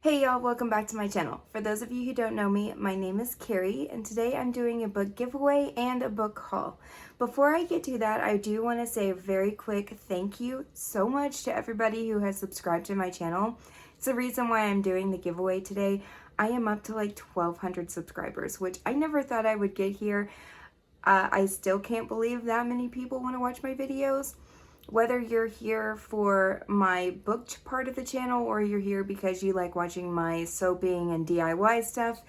Hey y'all, welcome back to my channel. For those of you who don't know me, my name is Carrie, and today I'm doing a book giveaway and a book haul. Before I get to that, I do want to say a very quick thank you so much to everybody who has subscribed to my channel. It's the reason why I'm doing the giveaway today. I am up to like 1,200 subscribers, which I never thought I would get here. I still can't believe that many people want to watch my videos. Whether you're here for my booked part of the channel or you're here because you like watching my soaping and DIY stuff,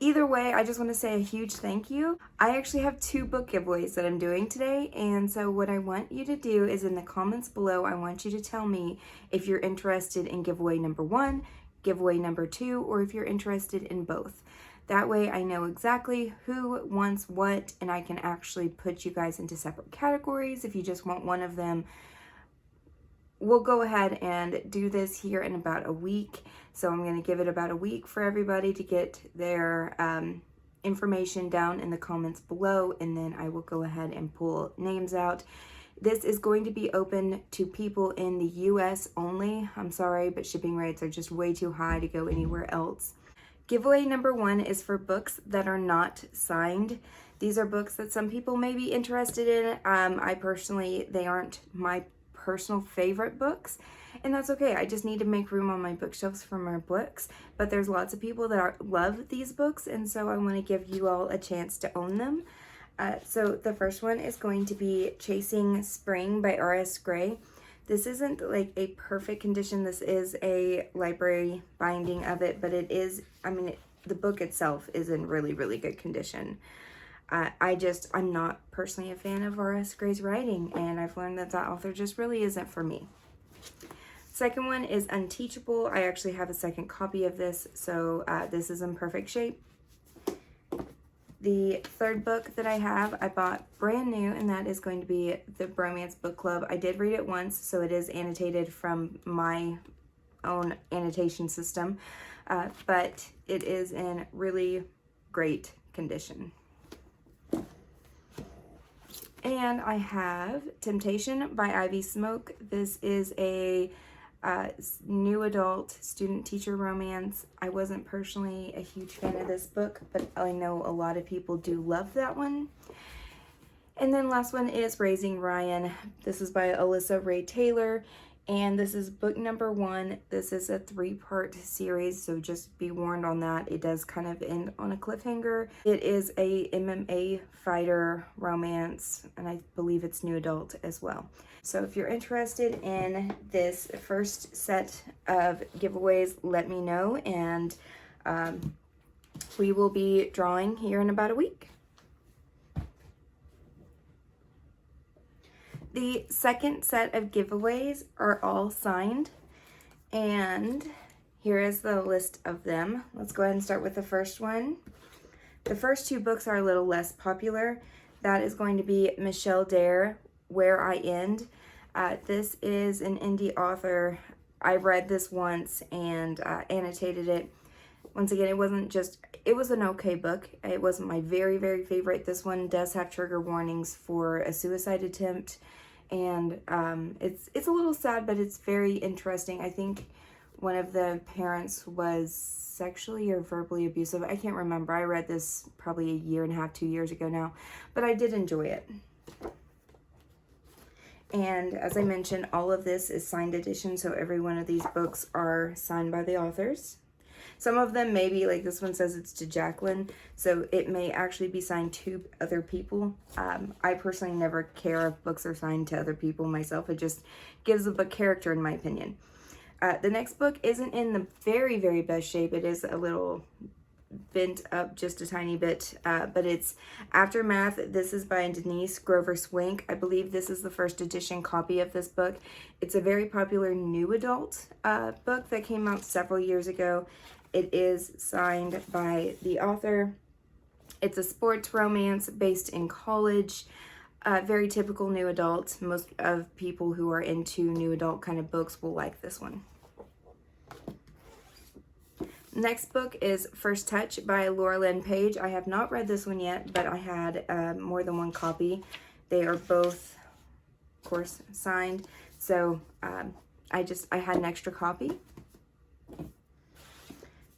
either way, I just want to say a huge thank you. I actually have 2 book giveaways that I'm doing today, and so what I want you to do is in the comments below, I want you to tell me if you're interested in giveaway number 1, giveaway number 2, or if you're interested in both. That way I know exactly who wants what, and I can actually put you guys into separate categories. If you just want one of them, we'll go ahead and do this here in about a week. So I'm going to give it about a week for everybody to get their information down in the comments below, and then I will go ahead and pull names out. This is going to be open to people in the US only. I'm sorry, but shipping rates are just way too high to go anywhere else. Giveaway number 1 is for books that are not signed. These are books that some people may be interested in. I personally, they aren't my personal favorite books, and that's okay. I just need to make room on my bookshelves for more books, but there's lots of people that love these books, and so I want to give you all a chance to own them. So the first one is going to be Chasing Spring by R.S. Gray. This isn't like a perfect condition. This is a library binding of it, but it is, the book itself is in really, really good condition. I'm not personally a fan of R.S. Gray's writing, and I've learned that that author just really isn't for me. Second one is Unteachable. I actually have a second copy of this, so this is in perfect shape. The third book that I have, I bought brand new, and that is going to be The Bromance Book Club. I did read it once, so it is annotated from my own annotation system, but it is in really great condition. And I have Temptation by Ivy Smoke. This is a new adult student-teacher romance. I wasn't personally a huge fan of this book, but I know a lot of people do love that one. And then last one is Raising Ryan. This is by Alyssa Ray Taylor, and this is book number 1. This is a 3-part series, so just be warned on that. It does kind of end on a cliffhanger. It is a MMA fighter romance, and I believe it's new adult as well. So if you're interested in this first set of giveaways, let me know, and we will be drawing here in about a week. The second set of giveaways are all signed, and here is the list of them. Let's go ahead and start with the first one. The first 2 books are a little less popular. That is going to be Michelle Dare, Where I End. This is an indie author. I read this once and annotated it. Once again, it was an okay book. It wasn't my very, very favorite. This one does have trigger warnings for a suicide attempt, and it's a little sad, but it's very interesting. I think one of the parents was sexually or verbally abusive. I can't remember. I read this probably 1.5 years, 2 years ago now, but I did enjoy it. And as I mentioned, all of this is signed edition, so every one of these books are signed by the authors. Some of them may be, like this one says it's to Jacqueline, so it may actually be signed to other people. I personally never care if books are signed to other people myself. It just gives the book character, in my opinion. The next book isn't in the very, very best shape. It is a little bent up just a tiny bit, but it's Aftermath. This is by Denise Grover Swink. I believe this is the first edition copy of this book. It's a very popular new adult book that came out several years ago. It is signed by the author. It's a sports romance based in college. Very typical new adult. Most of people who are into new adult kind of books will like this one. Next book is First Touch by Laura Lynn Page. I have not read this one yet, but I had more than one copy. They are both, of course, signed. So I had an extra copy.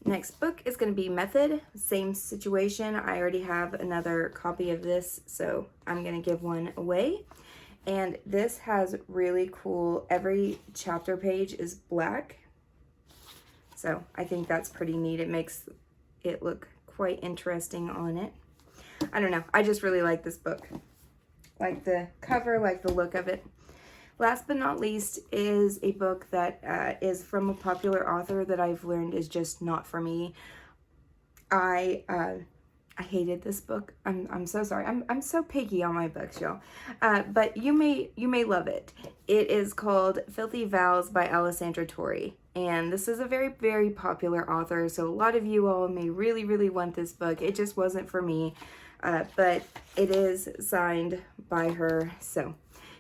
Next book is going to be Method. Same situation. I already have another copy of this, so I'm going to give one away. And this has really cool, every chapter page is black. So I think that's pretty neat. It makes it look quite interesting on it. I don't know. I just really like this book. Like the cover, like the look of it. Last but not least is a book that is from a popular author that I've learned is just not for me. I hated this book. I'm so sorry. I'm so picky on my books, y'all. But you may love it. It is called Filthy Vows by Alessandra Torre. And this is a very, very popular author. So a lot of you all may really, really want this book. It just wasn't for me. But it is signed by her. So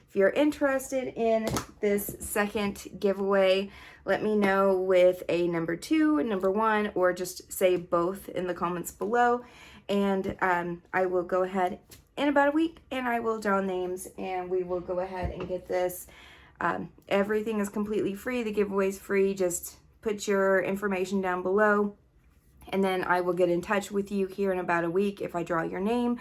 if you're interested in this second giveaway, let me know with a number 2, number 1, or just say both in the comments below. And I will go ahead in about a week and I will draw names and we will go ahead and get this. Everything is completely free. The giveaway is free. Just put your information down below and then I will get in touch with you here in about a week if I draw your name.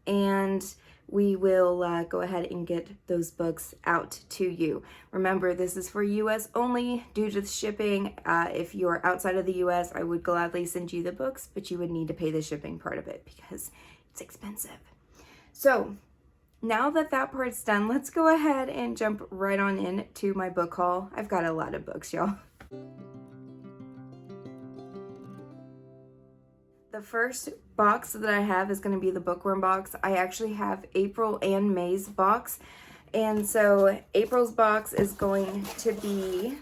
And we will go ahead and get those books out to you. Remember, this is for US only due to the shipping. If you're outside of the US, I would gladly send you the books, but you would need to pay the shipping part of it because it's expensive. So now that that part's done, let's go ahead and jump right on in to my book haul. I've got a lot of books, y'all. The first box that I have is going to be the Bookworm box. I actually have April and May's box. And so April's box is going to be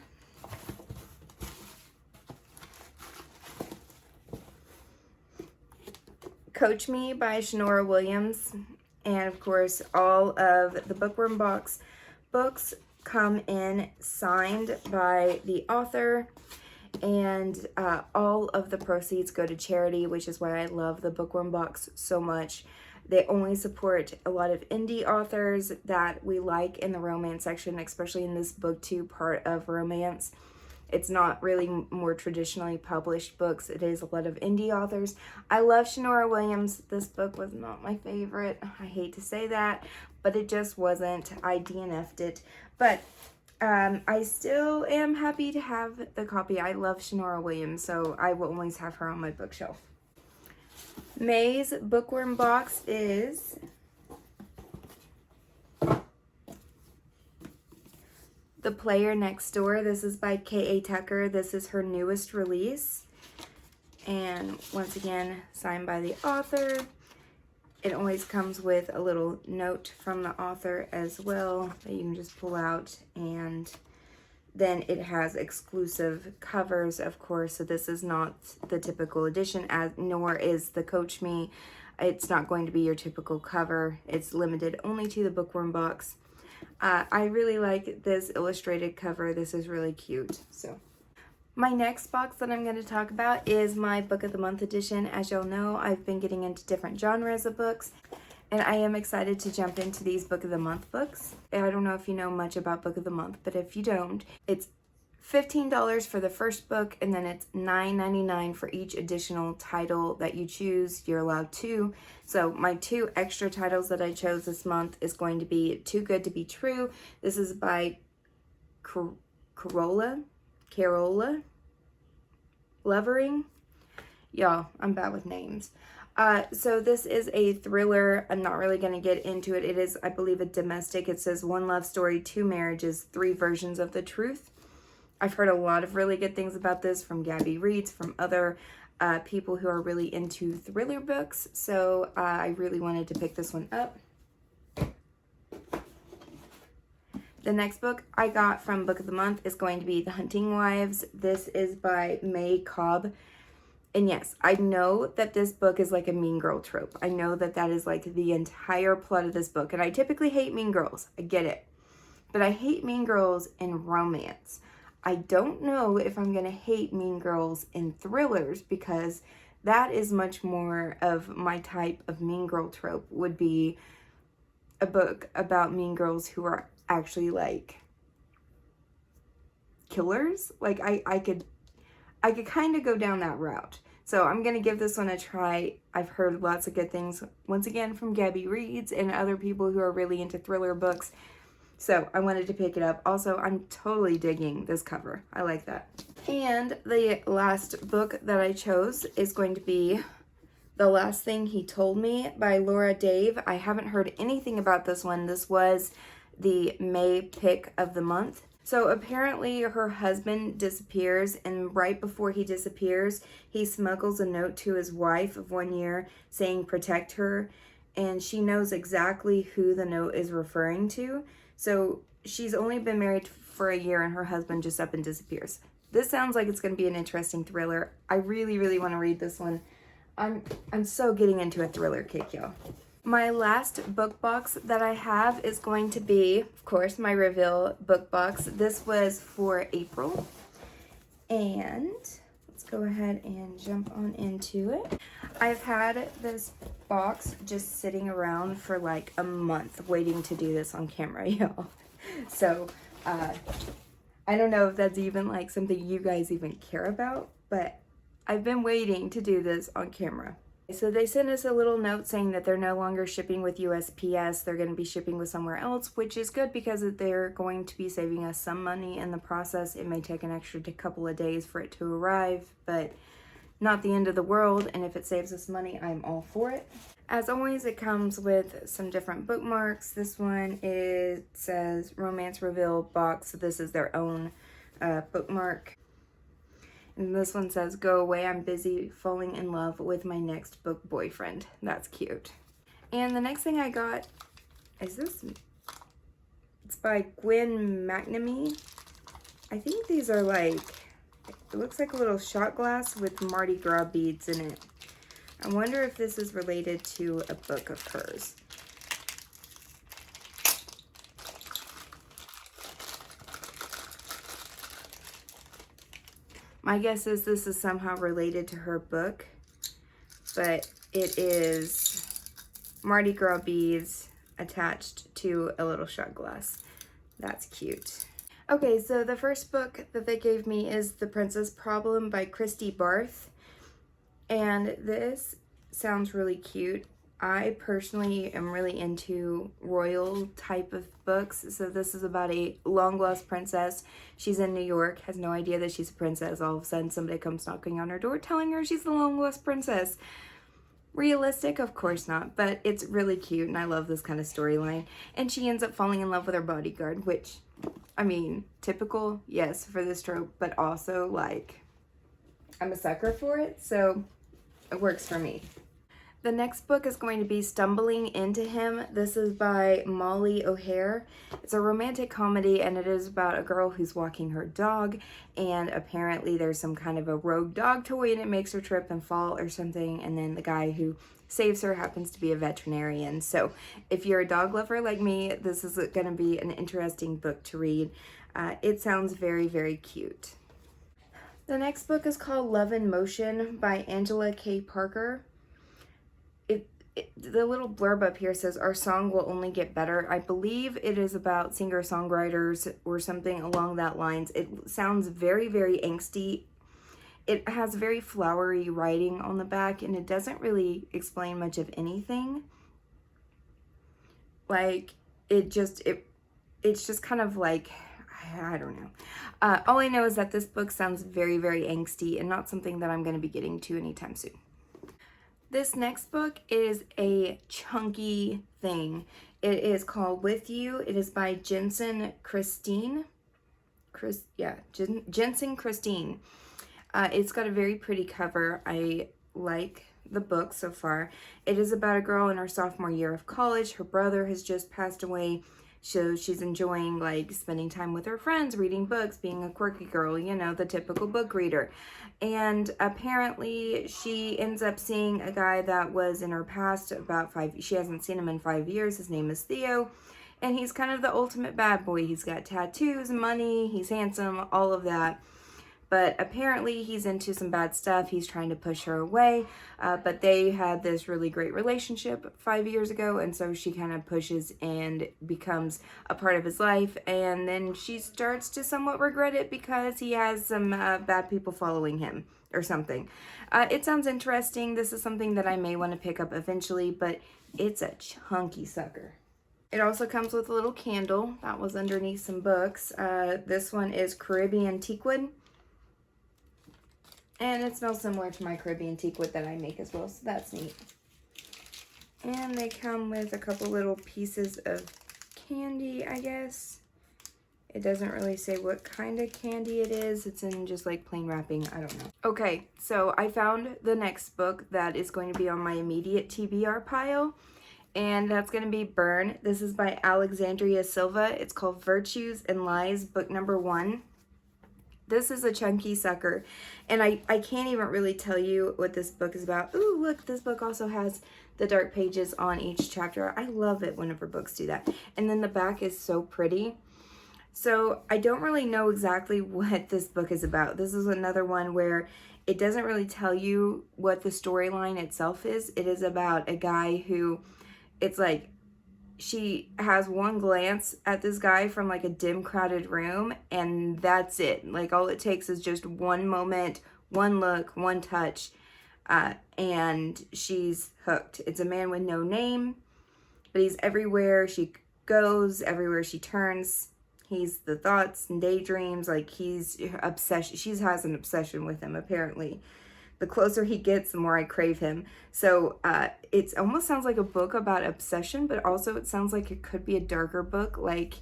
Coach Me by Shanora Williams. And of course, all of the Bookworm box books come in signed by the author. And all of the proceeds go to charity, which is why I love the Bookworm box so much. They only support a lot of indie authors that we like in the romance section, especially in this book 2 part of romance. It's not really more traditionally published books. It is a lot of indie authors. I love Shanora Williams. This book was not my favorite. I hate to say that, but it just wasn't. I DNF'd it. But I still am happy to have the copy. I love Shanora Williams, so I will always have her on my bookshelf. May's Bookworm box is The Player Next Door. This is by K.A. Tucker. This is her newest release. And once again, signed by the author. It always comes with a little note from the author as well that you can just pull out, and then it has exclusive covers, of course, so this is not the typical edition, nor is the Coach Me. It's not going to be your typical cover. It's limited only to the Bookworm box. I really like this illustrated cover. This is really cute. So my next box that I'm going to talk about is my Book of the Month edition. As y'all know, I've been getting into different genres of books, and I am excited to jump into these Book of the Month books. I don't know if you know much about Book of the Month, but if you don't, it's $15 for the first book, and then it's $9.99 for each additional title that you choose. You're allowed 2. So my 2 extra titles that I chose this month is going to be Too Good to Be True. This is by Carola Levering. Y'all, I'm bad with names. So this is a thriller. I'm not really going to get into it. It is, I believe, a domestic. It says 1 love story, 2 marriages, 3 versions of the truth. I've heard a lot of really good things about this from Gabby Reads, from other people who are really into thriller books. So I really wanted to pick this one up. The next book I got from Book of the Month is going to be The Hunting Wives. This is by May Cobb. And yes, I know that this book is like a mean girl trope. I know that that is like the entire plot of this book. And I typically hate mean girls. I get it. But I hate mean girls in romance. I don't know if I'm going to hate mean girls in thrillers, because that is much more of my type of mean girl trope. Would be a book about mean girls who are actually like killers. Like I could I could kind of go down that route. So I'm going to give this one a try. I've heard lots of good things, once again, from Gabby Reads and other people who are really into thriller books. So I wanted to pick it up. Also, I'm totally digging this cover. I like that. And the last book that I chose is going to be The Last Thing He Told Me by Laura Dave. I haven't heard anything about this one. This was the May pick of the month. So apparently her husband disappears, and right before he disappears, he smuggles a note to his wife of 1 year saying protect her, and she knows exactly who the note is referring to. So she's only been married for a year and her husband just up and disappears. This sounds like it's going to be an interesting thriller. I really, really want to read this one. I'm so getting into a thriller kick, y'all. My last book box that I have is going to be, of course, my Reveal book box. This was for April. And let's go ahead and jump on into it. I've had this box just sitting around for like a month waiting to do this on camera, y'all. So, I don't know if that's even like something you guys even care about, but I've been waiting to do this on camera. So they sent us a little note saying that they're no longer shipping with USPS. They're going to be shipping with somewhere else, which is good because they're going to be saving us some money in the process. It may take an extra couple of days for it to arrive, but not the end of the world. And if it saves us money, I'm all for it. As always, it comes with some different bookmarks. This one says Romance Reveal Box. So this is their own bookmark. And this one says, go away, I'm busy falling in love with my next book boyfriend. That's cute. And the next thing I got is this. It's by Gwen McNamee. I think these are like, it looks like a little shot glass with Mardi Gras beads in it. I wonder if this is related to a book of hers. My guess is this is somehow related to her book, but it is Mardi Gras beads attached to a little shot glass. That's cute. Okay, so the first book that they gave me is The Princess Problem by Christy Barth, and this sounds really cute. I personally am really into royal type of books. So this is about a long-lost princess. She's in New York, has no idea that she's a princess. All of a sudden, somebody comes knocking on her door telling her she's the long-lost princess. Realistic? Of course not, but it's really cute, and I love this kind of storyline. And she ends up falling in love with her bodyguard, which, I mean, typical, yes, for this trope, but also, like, I'm a sucker for it, so it works for me. The next book is going to be Stumbling Into Him. This is by Molly O'Hare. It's a romantic comedy, and it is about a girl who's walking her dog, and apparently there's some kind of a rogue dog toy, and it makes her trip and fall or something, and then the guy who saves her happens to be a veterinarian. So if you're a dog lover like me, this is going to be an interesting book to read. It sounds very, very cute. The next book is called Love in Motion by Angela K. Parker. The little blurb up here says, our song will only get better. I believe it is about singer-songwriters or something along that lines. It sounds very, very angsty. It has very flowery writing on the back, and it doesn't really explain much of anything. Like, it's just kind of like, I don't know. All I know is that this book sounds very, very angsty and not something that I'm going to be getting to anytime soon. This next book is a chunky thing. It is called With You. It is by Jensen Christine. Jensen Christine. It's got a very pretty cover. I like the book so far. It is about a girl in her sophomore year of college. Her brother has just passed away. So she's enjoying like spending time with her friends, reading books, being a quirky girl, you know, the typical book reader. And apparently she ends up seeing a guy that was in her past she hasn't seen him in 5 years. His name is Theo. And he's kind of the ultimate bad boy. He's got tattoos, money, he's handsome, all of that. but apparently he's into some bad stuff. He's trying to push her away, but they had this really great relationship 5 years ago, and so she kind of pushes and becomes a part of his life, and then she starts to somewhat regret it because he has some bad people following him or something. It sounds interesting. This is something that I may want to pick up eventually, but it's a chunky sucker. It also comes with a little candle that was underneath some books. This one is Caribbean Teakwood. And it smells similar to my Caribbean Teakwood that I make as well, so that's neat. And they come with a couple little pieces of candy, I guess. It doesn't really say what kind of candy it is. It's in just like plain wrapping. I don't know. Okay, so I found the next book that is going to be on my immediate TBR pile. And that's going to be Burn. This is by Alexandria Silva. It's called Virtues and Lies, book number 1. This is a chunky sucker. And I can't even really tell you what this book is about. Ooh, look, this book also has the dark pages on each chapter. I love it whenever books do that. And then the back is so pretty. So I don't really know exactly what this book is about. This is another one where it doesn't really tell you what the storyline itself is. It is about a guy who, it's like, she has one glance at this guy from like a dim, crowded room, and that's it. Like, all it takes is just one moment, one look, one touch, and she's hooked. It's a man with no name, but he's everywhere she goes, everywhere she turns. He's the thoughts and daydreams. Like, he's obsessed. She has an obsession with him, apparently. The closer he gets, the more I crave him. So it almost sounds like a book about obsession, but also it sounds like it could be a darker book, like,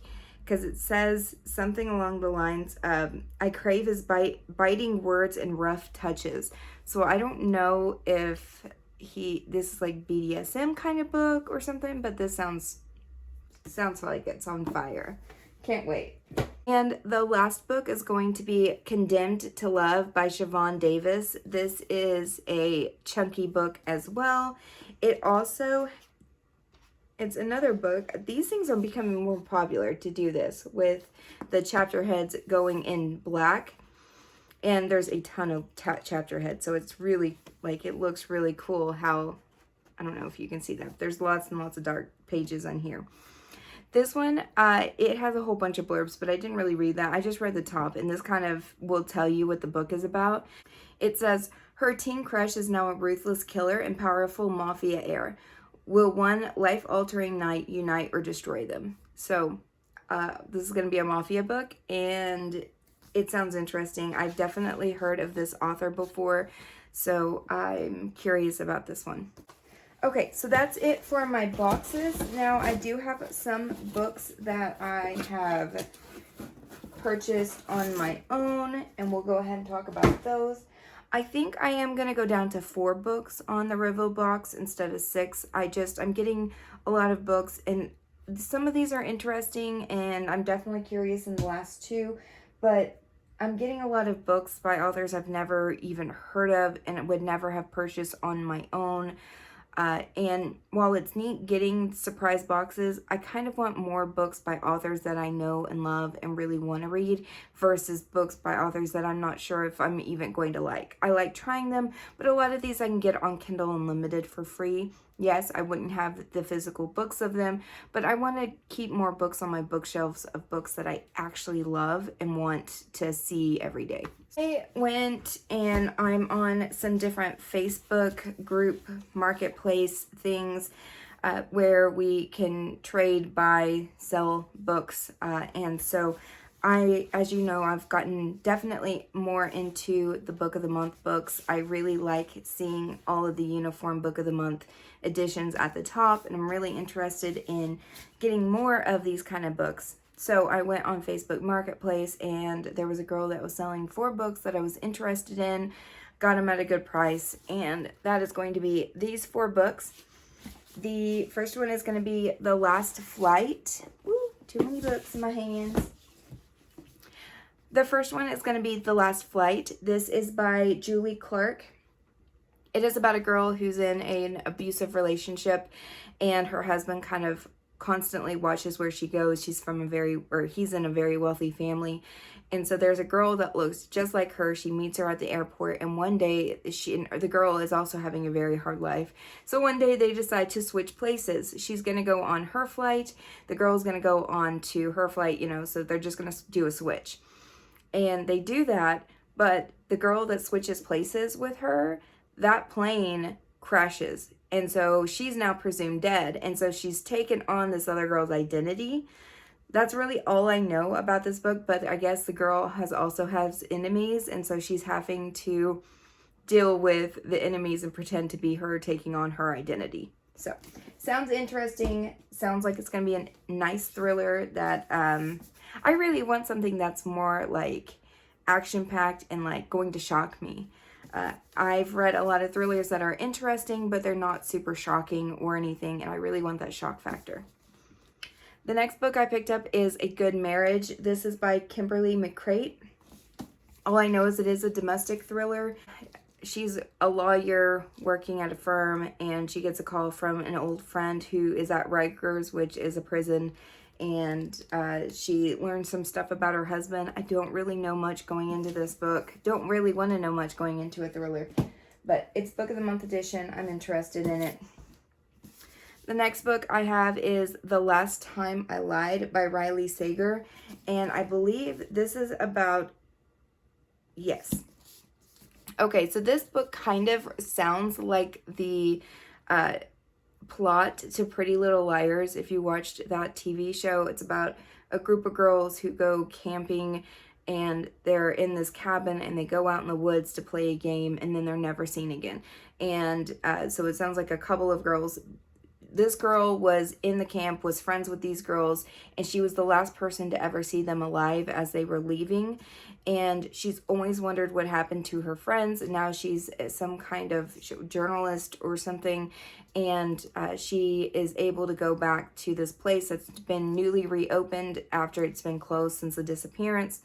because it says something along the lines of, I crave his biting words and rough touches. So I don't know if this is like BDSM kind of book or something, but this sounds like it's on fire. Can't wait. And the last book is going to be Condemned to Love by Siobhan Davis. This is a chunky book as well. It's another book. These things are becoming more popular to do this with the chapter heads going in black. And there's a ton of chapter heads. So it's really, like, it looks really cool how, I don't know if you can see that. There's lots and lots of dark pages on here. This one, it has a whole bunch of blurbs, but I didn't really read that. I just read the top, and this kind of will tell you what the book is about. It says, her teen crush is now a ruthless killer and powerful mafia heir. Will one life-altering night unite or destroy them? So, this is going to be a mafia book, and it sounds interesting. I've definitely heard of this author before, so I'm curious about this one. Okay, so that's it for my boxes. Now, I do have some books that I have purchased on my own, and we'll go ahead and talk about those. I think I am going to go down to 4 books on the Rivo box instead of 6. I'm getting a lot of books, and some of these are interesting, and I'm definitely curious in the last 2, but I'm getting a lot of books by authors I've never even heard of and would never have purchased on my own. And while it's neat getting surprise boxes, I kind of want more books by authors that I know and love and really want to read versus books by authors that I'm not sure if I'm even going to like. I like trying them, but a lot of these I can get on Kindle Unlimited for free. Yes, I wouldn't have the physical books of them, but I want to keep more books on my bookshelves of books that I actually love and want to see every day. I went and I'm on some different Facebook group marketplace things where we can trade, buy, sell books. And so as you know, I've gotten definitely more into the Book of the Month books. I really like seeing all of the uniform Book of the Month editions at the top, and I'm really interested in getting more of these kind of books. So I went on Facebook Marketplace, and there was a girl that was selling 4 books that I was interested in, got them at a good price, and that is going to be these 4 books. The first one is going to be The Last Flight. Woo, too many books in my hands. The first one is going to be The Last Flight. This is by Julie Clark. It is about a girl who's in an abusive relationship, and her husband kind of constantly watches where she goes. He's in a very wealthy family. And so there's a girl that looks just like her. She meets her at the airport, and one day the girl is also having a very hard life. So one day they decide to switch places. She's going to go on her flight. The girl's going to go on to her flight, so they're just going to do a switch. And they do that, but the girl that switches places with her, that plane crashes. And so she's now presumed dead. And so she's taken on this other girl's identity. That's really all I know about this book, but I guess the girl also has enemies, and so she's having to deal with the enemies and pretend to be her, taking on her identity. So, sounds interesting. Sounds like it's going to be a nice thriller that I really want something that's more like action-packed and like going to shock me. I've read a lot of thrillers that are interesting, but they're not super shocking or anything, and I really want that shock factor. The next book I picked up is A Good Marriage. This is by Kimberly McCreight. All I know is it is a domestic thriller. She's a lawyer working at a firm, and she gets a call from an old friend who is at Rikers, which is a prison, and she learns some stuff about her husband. I don't really know much going into this book. Don't really want to know much going into a thriller, but it's Book of the Month edition. I'm interested in it. The next book I have is The Last Time I Lied by Riley Sager, and I believe this is about, yes. Okay, so this book kind of sounds like the plot to Pretty Little Liars. If you watched that TV show, it's about a group of girls who go camping, and they're in this cabin, and they go out in the woods to play a game, and then they're never seen again. And so it sounds like a couple of girls. This girl was in the camp, was friends with these girls, and she was the last person to ever see them alive as they were leaving. And she's always wondered what happened to her friends. And now she's some kind of journalist or something, and she is able to go back to this place that's been newly reopened after it's been closed since the disappearance.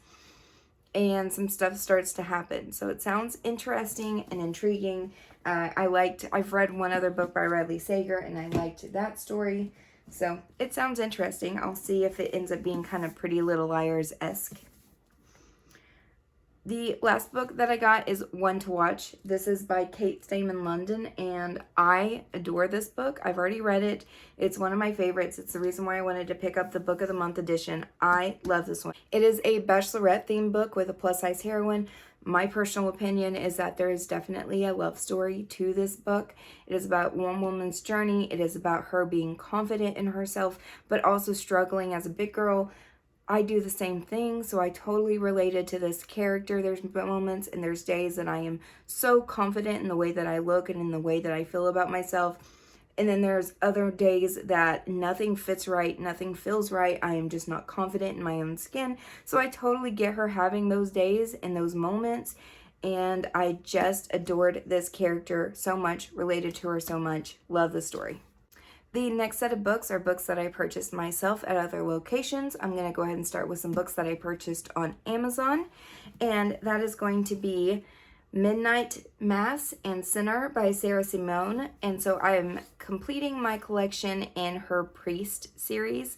And some stuff starts to happen. So it sounds interesting and intriguing. I've read one other book by Riley Sager, and I liked that story. So it sounds interesting. I'll see if it ends up being kind of Pretty Little Liars-esque. The last book that I got is One to Watch. This is by Kate Stayman London, and I adore this book. I've already read it. It's one of my favorites. It's the reason why I wanted to pick up the Book of the Month edition. I love this one. It is a bachelorette-themed book with a plus-size heroine. My personal opinion is that there is definitely a love story to this book. It is about one woman's journey. It is about her being confident in herself, but also struggling as a big girl. I do the same thing, so I totally related to this character. There's moments and there's days that I am so confident in the way that I look and in the way that I feel about myself. And then there's other days that nothing fits right, nothing feels right. I am just not confident in my own skin. So I totally get her having those days and those moments. And I just adored this character so much, related to her so much. Love the story. The next set of books are books that I purchased myself at other locations. I'm going to go ahead and start with some books that I purchased on Amazon. And that is going to be Midnight Mass and Sinner by Sarah Simone. And so I am completing my collection in her Priest series.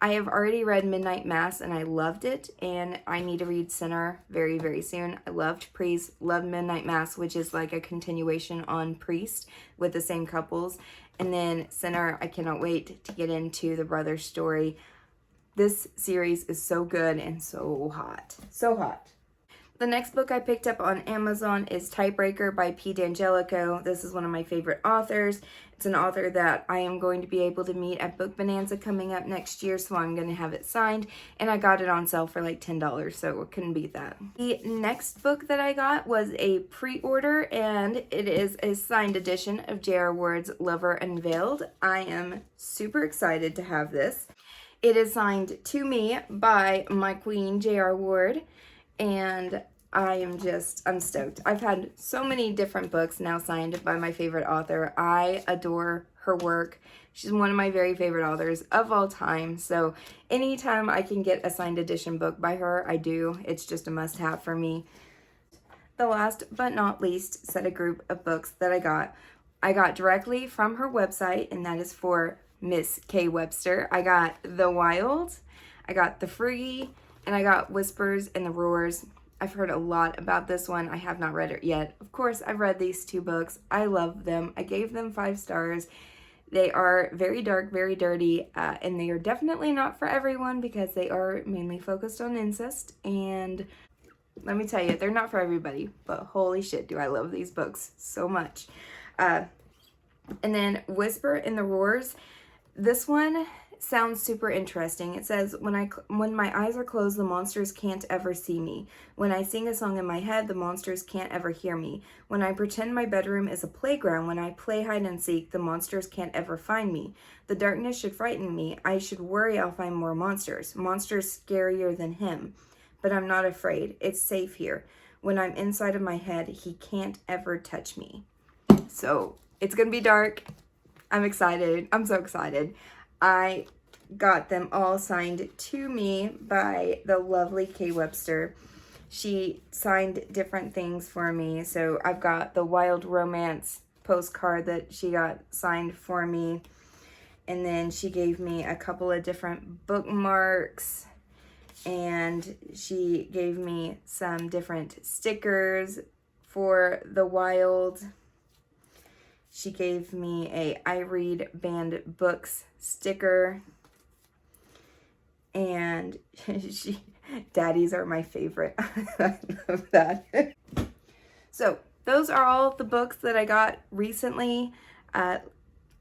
I have already read Midnight Mass and I loved it, and I need to read Sinner very, very soon. I loved Priest, loved Midnight Mass, which is like a continuation on Priest with the same couples. And then Sinner, I cannot wait to get into the brother's story. This series is so good and so hot. So hot. The next book I picked up on Amazon is Typebreaker by P. D'Angelico. This is one of my favorite authors. It's an author that I am going to be able to meet at Book Bonanza coming up next year, so I'm going to have it signed. And I got it on sale for like $10, so I couldn't beat that. The next book that I got was a pre-order, and it is a signed edition of J.R. Ward's Lover Unveiled. I am super excited to have this. It is signed to me by my queen, J.R. Ward. And I'm stoked. I've had so many different books now signed by my favorite author. I adore her work. She's one of my very favorite authors of all time. So anytime I can get a signed edition book by her, I do. It's just a must-have for me. The last but not least set of group of books that I got directly from her website, and that is for Miss K. Webster. I got The Wild, I got The Free, and I got Whispers and the Roars. I've heard a lot about this one. I have not read it yet. Of course, I've read these 2 books. I love them. I gave them 5 stars. They are very dark, very dirty, and they are definitely not for everyone because they are mainly focused on incest. And let me tell you, they're not for everybody, but holy shit, do I love these books so much. And then Whisper in the Roars. This one sounds super interesting. It says, when my eyes are closed, the monsters can't ever see me. When I sing a song in my head, the monsters can't ever hear me. When I pretend my bedroom is a playground, when I play hide and seek, the monsters can't ever find me. The darkness should frighten me. I should worry I'll find more monsters. Monsters scarier than him. But I'm not afraid. It's safe here. When I'm inside of my head, he can't ever touch me. So it's gonna be dark. I'm excited. I'm so excited. I got them all signed to me by the lovely K. Webster. She signed different things for me. So I've got the Wild Romance postcard that she got signed for me. And then she gave me a couple of different bookmarks. And she gave me some different stickers for the Wild. She gave me a I Read Banned Books sticker. And daddies are my favorite. I love that. So those are all the books that I got recently.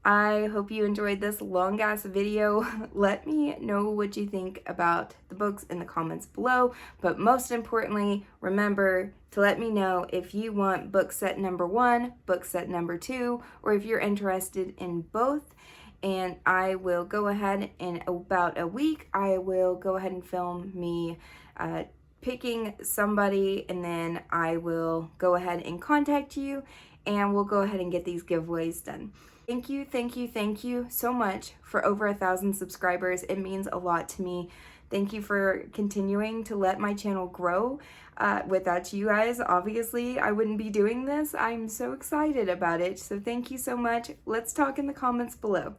I hope you enjoyed this long ass video. Let me know what you think about the books in the comments below. But most importantly, remember to let me know if you want book set number 1, book set number 2, or if you're interested in both. And I will go ahead in about a week, I will go ahead and film me picking somebody, and then I will go ahead and contact you, and we'll go ahead and get these giveaways done. Thank you, thank you, thank you so much for over 1,000 subscribers. It means a lot to me. Thank you for continuing to let my channel grow. Without you guys, obviously, I wouldn't be doing this. I'm so excited about it. So thank you so much. Let's talk in the comments below.